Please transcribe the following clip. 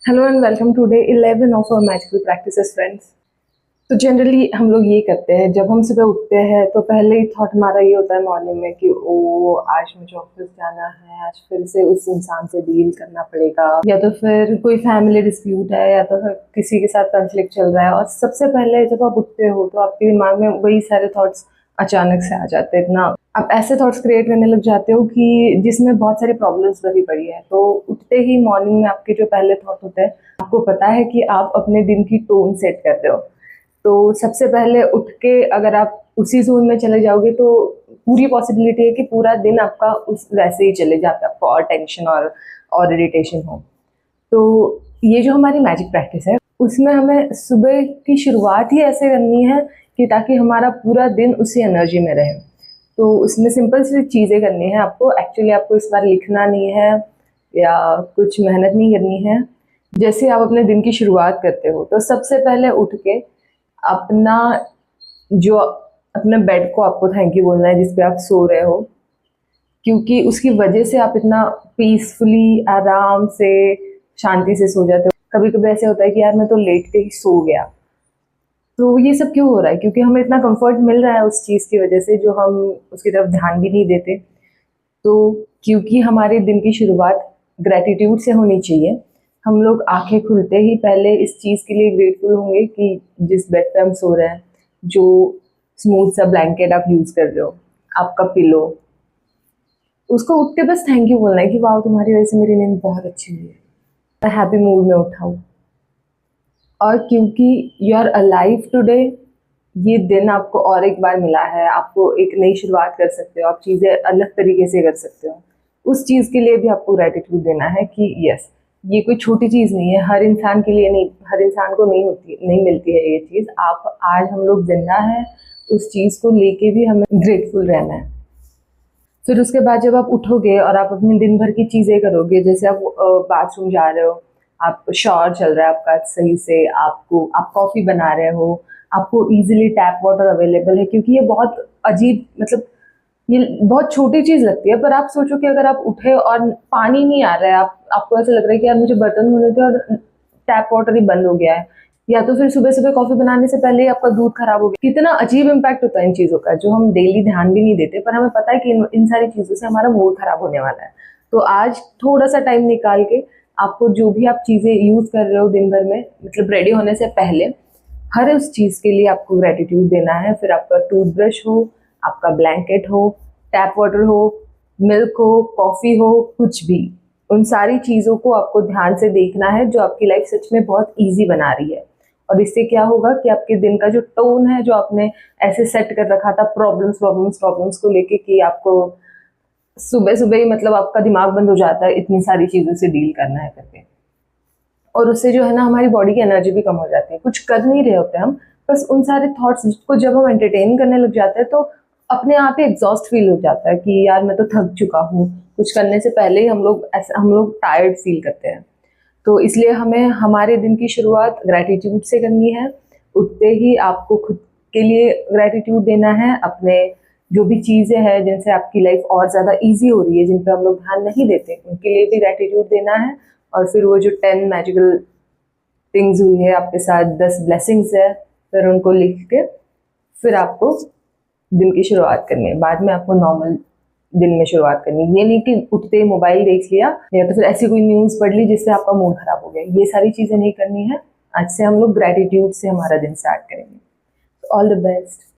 Hello and welcome to day 11 of our magical practices friends. तो generally हम लोग ये करते हैं, जब हम सुबह उठते हैं तो पहले ही थॉट हमारा ये होता है मॉर्निंग में कि ओ आज मुझे ऑफिस जाना है, आज फिर से उस इंसान से डील करना पड़ेगा, या तो फिर कोई फैमिली डिस्प्यूट है, या तो फिर किसी के साथ कॉन्फ्लिक्ट चल रहा है। और सबसे पहले जब आप उठते हो तो आपके दिमाग में वही सारे थॉट्स अचानक से आ जाते हैं। इतना आप ऐसे थॉट्स क्रिएट करने लग जाते हो कि जिसमें बहुत सारी प्रॉब्लम्स भरी पड़ी है। तो उठते ही मॉर्निंग में आपके जो पहले थॉट होते हैं, आपको पता है कि आप अपने दिन की टोन सेट कर रहे हो। तो सबसे पहले उठ के अगर आप उसी जोन में चले जाओगे तो पूरी पॉसिबिलिटी है कि पूरा दिन आपका उस वैसे ही चले जाए, आपको और टेंशन और इरिटेशन हो। तो ये जो हमारी मैजिक प्रैक्टिस है, उसमें हमें सुबह की शुरुआत ही ऐसे करनी है कि ताकि हमारा पूरा दिन उसी एनर्जी में रहे। तो उसमें सिंपल सी चीज़ें करनी है आपको। एक्चुअली आपको इस बार लिखना नहीं है या कुछ मेहनत नहीं करनी है। जैसे आप अपने दिन की शुरुआत करते हो तो सबसे पहले उठ के अपना जो अपने बेड को आपको थैंक यू बोलना है जिस पे आप सो रहे हो, क्योंकि उसकी वजह से आप इतना पीसफुली आराम से शांति से सो जाते हो। कभी कभी ऐसे होता है कि यार मैं तो लेट के ही सो गया। तो ये सब क्यों हो रहा है? क्योंकि हमें इतना कंफर्ट मिल रहा है उस चीज़ की वजह से, जो हम उसकी तरफ ध्यान भी नहीं देते। तो क्योंकि हमारे दिन की शुरुआत ग्रेटिट्यूड से होनी चाहिए, हम लोग आंखें खुलते ही पहले इस चीज़ के लिए ग्रेटफुल होंगे कि जिस बेड पे हम सो रहे हैं, जो स्मूथ सा ब्लैंकेट आप यूज़ कर रहे हो, आपका पिलो, उसको उठ के बस थैंक यू बोलना है कि वाह तुम्हारी वजह से मेरी नींद बहुत अच्छी हुई है, मैं हैप्पी मूड में उठा हूँ। और क्योंकि यू आर अलाइव टुडे, ये दिन आपको और एक बार मिला है, आपको एक नई शुरुआत कर सकते हो, आप चीज़ें अलग तरीके से कर सकते हो। उस चीज़ के लिए भी आपको ग्रेटिट्यूड देना है कि यस, ये कोई छोटी चीज़ नहीं है, हर इंसान के लिए नहीं, हर इंसान को नहीं मिलती है ये चीज़। आप आज हम लोग जिंदा हैं, उस चीज़ को लेके भी हमें ग्रेटफुल रहना है। फिर उसके बाद जब आप उठोगे और आप अपने दिन भर की चीज़ें करोगे, जैसे आप बाथरूम जा रहे हो, आप शॉवर चल रहा है आपका सही से, आप कॉफ़ी बना रहे हो, आपको इजीली टैप वाटर अवेलेबल है। क्योंकि ये बहुत अजीब, मतलब ये बहुत छोटी चीज़ लगती है, पर आप सोचो कि अगर आप उठे और पानी नहीं आ रहा है, आपको ऐसा लग रहा है कि यार मुझे बर्तन धोने थे और टैप वाटर ही बंद हो गया है, या तो फिर सुबह सुबह कॉफी बनाने से पहले ही आपका दूध खराब हो गया। कितना अजीब इम्पैक्ट होता है इन चीज़ों का, जो हम डेली ध्यान भी नहीं देते, पर हमें पता है कि इन सारी चीज़ों से हमारा मूड खराब होने वाला है। तो आज थोड़ा सा टाइम निकाल के आपको जो भी आप चीज़ें यूज़ कर रहे हो दिन भर में, मतलब रेडी होने से पहले, हर उस चीज़ के लिए आपको ग्रेटिट्यूड देना है। फिर आपका टूथब्रश हो, आपका ब्लैंकेट हो, टैप वाटर हो, मिल्क हो, कॉफ़ी हो, कुछ भी, उन सारी चीज़ों को आपको ध्यान से देखना है, जो आपकी लाइफ सच में बहुत ईज़ी बना रही है। और इससे क्या होगा कि आपके दिन का जो टोन है, जो आपने ऐसे सेट कर रखा था प्रॉब्लम्स प्रॉब्लम्स प्रॉब्लम्स को लेके, कि आपको सुबह सुबह ही मतलब आपका दिमाग बंद हो जाता है इतनी सारी चीज़ों से डील करना है करके। और उससे जो है ना, हमारी बॉडी की एनर्जी भी कम हो जाती है। कुछ कर नहीं रहे होते हम, बस उन सारे थॉट्स को जब हम एंटरटेन करने लग जाते हैं तो अपने आप ही एग्जॉस्ट फील हो जाता है कि यार मैं तो थक चुका हूँ। कुछ करने से पहले ही हम लोग टायर्ड फील करते हैं। तो इसलिए हमें हमारे दिन की शुरुआत ग्रैटिट्यूड से करनी है। उठते ही आपको खुद के लिए ग्रैटिट्यूड देना है, अपने जो भी चीज़ें हैं जिनसे आपकी लाइफ और ज़्यादा ईजी हो रही है, जिन पर हम लोग ध्यान नहीं देते, उनके लिए भी ग्रैटिट्यूड देना है। और फिर वो जो 10 मैजिकल थिंग्स हुई है आपके साथ, 10 ब्लेसिंग्स है, फिर उनको लिख के फिर आपको दिन की शुरुआत करनी है। बाद में आपको नॉर्मल दिन में शुरुआत करनी है। ये नहीं कि उठते ही मोबाइल देख लिया या तो फिर ऐसी कोई न्यूज़ पढ़ ली जिससे आपका मूड खराब हो गया। ये सारी चीज़ें नहीं करनी है। आज से हम लोग ग्रेटिट्यूड से हमारा दिन स्टार्ट करेंगे। All the best.